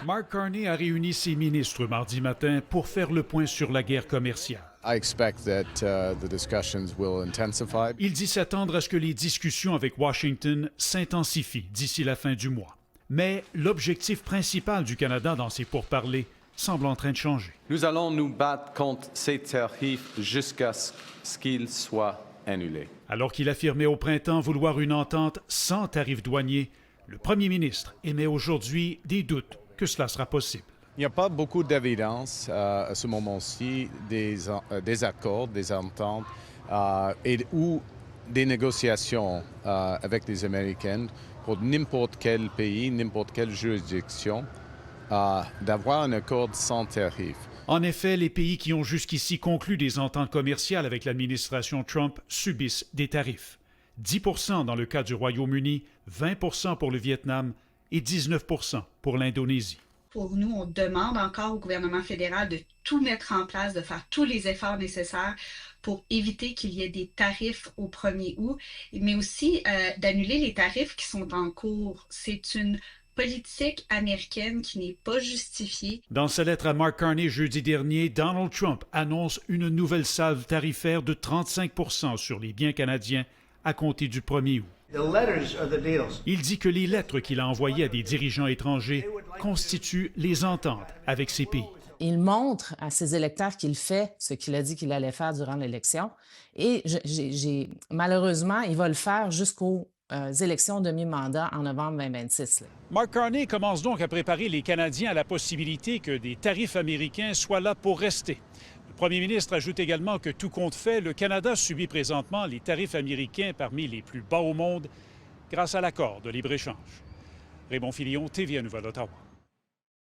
Mark Carney a réuni ses ministres mardi matin pour faire le point sur la guerre commerciale. I expect that the discussions will intensify. Il dit s'attendre à ce que les discussions avec Washington s'intensifient d'ici la fin du mois. Mais l'objectif principal du Canada dans ces pourparlers semble en train de changer. Nous allons nous battre contre ces tarifs jusqu'à ce qu'ils soient annulés. Alors qu'il affirmait au printemps vouloir une entente sans tarifs douaniers, le premier ministre émet aujourd'hui des doutes que cela sera possible. Il n'y a pas beaucoup d'évidence à ce moment-ci des accords, des ententes ou des négociations avec les Américains pour n'importe quel pays, n'importe quelle juridiction, d'avoir un accord sans tarif. En effet, les pays qui ont jusqu'ici conclu des ententes commerciales avec l'administration Trump subissent des tarifs. 10 % dans le cas du Royaume-Uni, 20 % pour le Vietnam et 19 % pour l'Indonésie. Pour nous, on demande encore au gouvernement fédéral de tout mettre en place, de faire tous les efforts nécessaires pour éviter qu'il y ait des tarifs au 1er août, mais aussi d'annuler les tarifs qui sont en cours. C'est une politique américaine qui n'est pas justifiée. Dans sa lettre à Mark Carney jeudi dernier, Donald Trump annonce une nouvelle salve tarifaire de 35 % sur les biens canadiens à compter du 1er août. Il dit que les lettres qu'il a envoyées à des dirigeants étrangers constituent les ententes avec ces pays. Il montre à ses électeurs qu'il fait ce qu'il a dit qu'il allait faire durant l'élection. Et malheureusement, il va le faire jusqu'aux élections de mi-mandat en novembre 2026. Là. Mark Carney commence donc à préparer les Canadiens à la possibilité que des tarifs américains soient là pour rester. Le premier ministre ajoute également que tout compte fait, le Canada subit présentement les tarifs américains parmi les plus bas au monde grâce à l'accord de libre-échange. Raymond Filion, TVA Nouvelle-Ottawa.